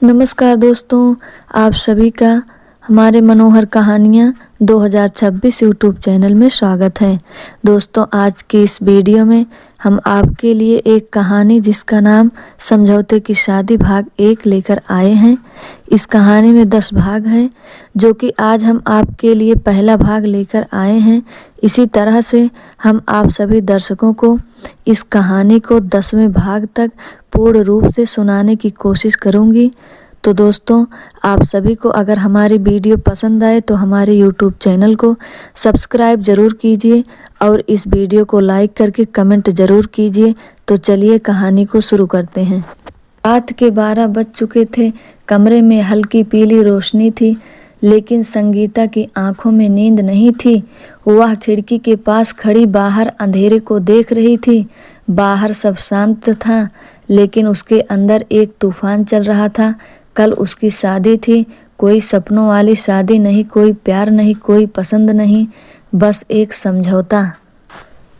नमस्कार दोस्तों, आप सभी का हमारे मनोहर कहानियाँ 2026 यूट्यूब चैनल में स्वागत है। दोस्तों, आज की इस वीडियो में हम आपके लिए एक कहानी जिसका नाम समझौते की शादी भाग 1 लेकर आए हैं। इस कहानी में 10 भाग हैं, जो कि आज हम आपके लिए पहला भाग लेकर आए हैं। इसी तरह से हम आप सभी दर्शकों को इस कहानी को 10वें भाग तक पूर्ण रूप से सुनाने की कोशिश करूंगी। तो दोस्तों, आप सभी को अगर हमारी वीडियो पसंद आए तो हमारे यूट्यूब चैनल को सब्सक्राइब ज़रूर कीजिए और इस वीडियो को लाइक करके कमेंट ज़रूर कीजिए। तो चलिए कहानी को शुरू करते हैं। रात के 12 बज चुके थे। कमरे में हल्की पीली रोशनी थी, लेकिन संगीता की आंखों में नींद नहीं थी। वह खिड़की के पास खड़ी बाहर अंधेरे को देख रही थी। बाहर सब शांत था, लेकिन उसके अंदर एक तूफान चल रहा था। कल उसकी शादी थी, कोई सपनों वाली शादी नहीं, कोई प्यार नहीं, कोई पसंद नहीं, बस एक समझौता।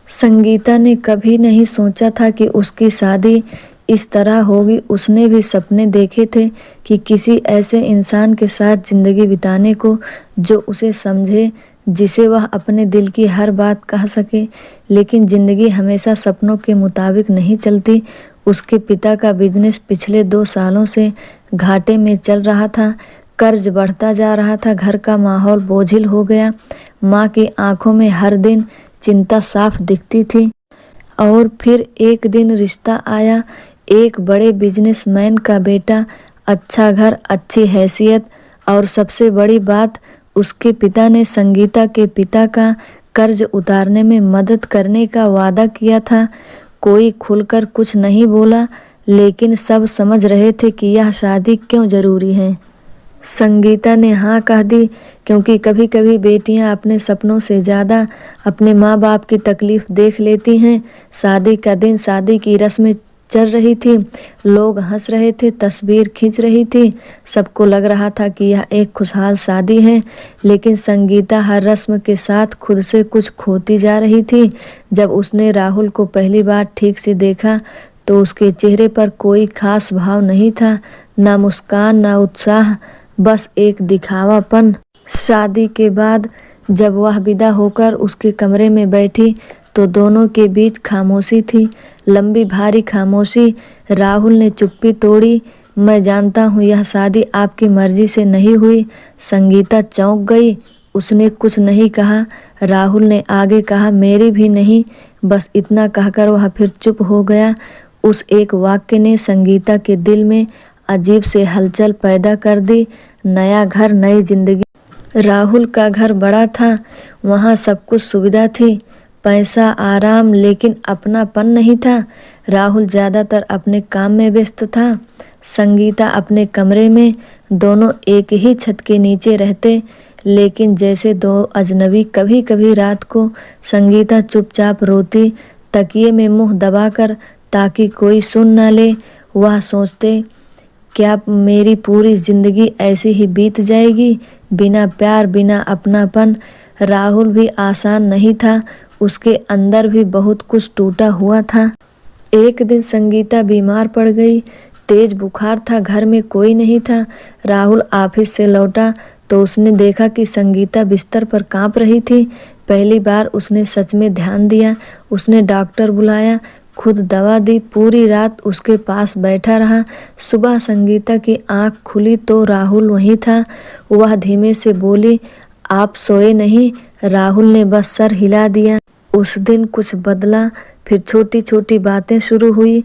संगीता ने कभी नहीं सोचा था कि उसकी शादी इस तरह होगी। उसने भी सपने देखे थे कि किसी ऐसे इंसान के साथ जिंदगी बिताने को जो उसे समझे, जिसे वह अपने दिल की हर बात कह सके। लेकिन जिंदगी हमेशा सपनों के मुताबिक नहीं चलती। उसके पिता का बिजनेस पिछले 2 सालों से घाटे में चल रहा था। कर्ज बढ़ता जा रहा था। घर का माहौल बोझिल हो गया। माँ की आंखों में हर दिन चिंता साफ दिखती थी। और फिर एक दिन रिश्ता आया, एक बड़े बिजनेसमैन का बेटा। अच्छा घर, अच्छी हैसियत, और सबसे बड़ी बात, उसके पिता ने संगीता के पिता का कर्ज उतारने में मदद करने का वादा किया था। कोई खुलकर कुछ नहीं बोला, लेकिन सब समझ रहे थे कि यह शादी क्यों जरूरी है। संगीता ने हाँ कह दी, क्योंकि कभी कभी बेटियां अपने सपनों से ज़्यादा अपने माँ बाप की तकलीफ देख लेती हैं। शादी का दिन, शादी की रस्में चल रही थी। लोग हंस रहे थे, तस्वीर खींच रही थी। सबको लग रहा था कि यह एक खुशहाल शादी है। लेकिन संगीता हर रस्म के साथ खुद से कुछ खोती जा रही थी। जब उसने राहुल को पहली बार ठीक से देखा तो उसके चेहरे पर कोई खास भाव नहीं था, ना मुस्कान, ना उत्साह, बस एक दिखावापन। शादी के बाद जब वह विदा होकर उसके कमरे में बैठी तो दोनों के बीच खामोशी थी, लंबी भारी खामोशी। राहुल ने चुप्पी तोड़ी। मैं जानता हूँ यह शादी आपकी मर्जी से नहीं हुई। संगीता चौंक गई। उसने कुछ नहीं कहा। राहुल ने आगे कहा, मेरी भी नहीं। बस इतना कहकर वह फिर चुप हो गया। उस एक वाक्य ने संगीता के दिल में अजीब से हलचल पैदा कर दी। नया घर, नई जिंदगी। राहुल का घर बड़ा था, वहाँ सब कुछ सुविधा थी, पैसा, आराम, लेकिन अपनापन नहीं था। राहुल ज़्यादातर अपने काम में व्यस्त था, संगीता अपने कमरे में। दोनों एक ही छत के नीचे रहते, लेकिन जैसे 2 अजनबी। कभी कभी रात को संगीता चुपचाप रोती, तकिए में मुंह दबाकर, ताकि कोई सुन न ले। वह सोचते, क्या मेरी पूरी जिंदगी ऐसी ही बीत जाएगी, बिना प्यार, बिना अपनापन। राहुल भी आसान नहीं था, उसके अंदर भी बहुत कुछ टूटा हुआ था। एक दिन संगीता बीमार पड़ गई, तेज बुखार था, घर में कोई नहीं था। राहुल ऑफिस से लौटा तो उसने देखा कि संगीता बिस्तर पर कांप रही थी। पहली बार उसने सच में ध्यान दिया। उसने डॉक्टर बुलाया, खुद दवा दी, पूरी रात उसके पास बैठा रहा। सुबह संगीता की आंख खुली तो राहुल वहीं था। वह धीमे से बोली, आप सोए नहीं? राहुल ने बस सर हिला दिया। उस दिन कुछ बदला। फिर छोटी छोटी बातें शुरू हुई,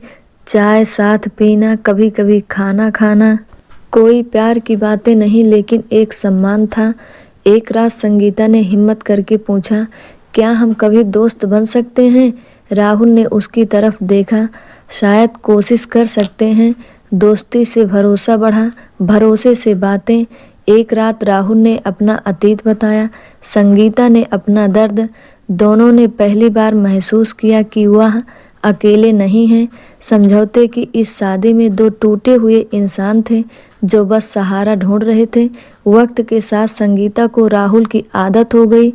चाय साथ पीना, कभी कभी खाना खाना। कोई प्यार की बातें नहीं, लेकिन एक सम्मान था। एक रात संगीता ने हिम्मत करके पूछा, क्या हम कभी दोस्त बन सकते हैं? राहुल ने उसकी तरफ देखा। शायद कोशिश कर सकते हैं। दोस्ती से भरोसा बढ़ा, भरोसे से बातें। एक रात राहुल ने अपना अतीत बताया, संगीता ने अपना दर्द। दोनों ने पहली बार महसूस किया कि वह अकेले नहीं हैं। समझौते की इस शादी में 2 टूटे हुए इंसान थे, जो बस सहारा ढूंढ रहे थे। वक्त के साथ संगीता को राहुल की आदत हो गई।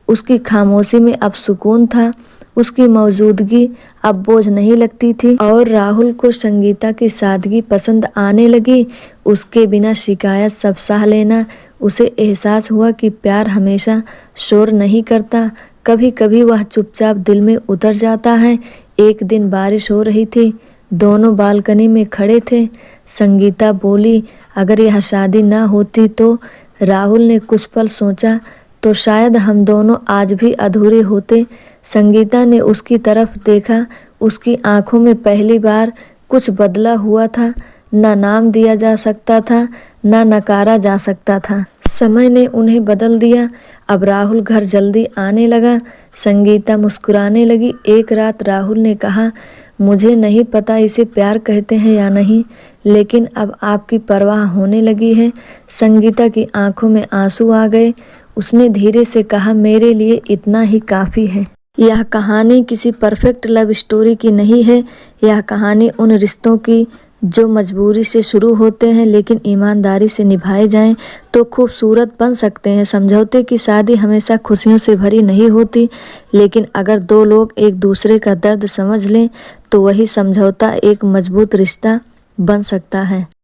उसकी खामोशी में अब सुकून था। उसकी मौजूदगी अब बोझ नहीं लगती थी और राहुल को संगीता की सादगी पसंद आने लगी। उसके बिना शिकायत सब सह लेना। उसे एहसास हुआ कि प्यार हमेशा शोर नहीं करता, कभी कभी वह चुपचाप दिल में उतर जाता है। एक दिन बारिश हो रही थी, दोनों बालकनी में खड़े थे। संगीता बोली, अगर यह शादी ना होती तो। राहुल ने कुछ पल सोचा, तो शायद हम दोनों आज भी अधूरे होते। संगीता ने उसकी तरफ देखा। उसकी आंखों में पहली बार कुछ बदला हुआ था। ना नाम दिया जा सकता था, ना नकारा जा सकता था। समय ने उन्हें बदल दिया। अब राहुल घर जल्दी आने लगा। संगीता मुस्कुराने लगी। एक रात राहुल ने कहा, मुझे नहीं पता इसे प्यार कहते हैं या नहीं, लेकिन अब आपकी परवाह होने लगी है। संगीता की आंखों में आंसू आ गए। उसने धीरे से कहा, मेरे लिए इतना ही काफी है। यह कहानी किसी परफेक्ट लव स्टोरी की नहीं है। यह कहानी उन रिश्तों की जो मजबूरी से शुरू होते हैं लेकिन ईमानदारी से निभाए जाएं तो खूबसूरत बन सकते हैं। समझौते की शादी हमेशा खुशियों से भरी नहीं होती, लेकिन अगर दो लोग एक दूसरे का दर्द समझ लें तो वही समझौता एक मजबूत रिश्ता बन सकता है।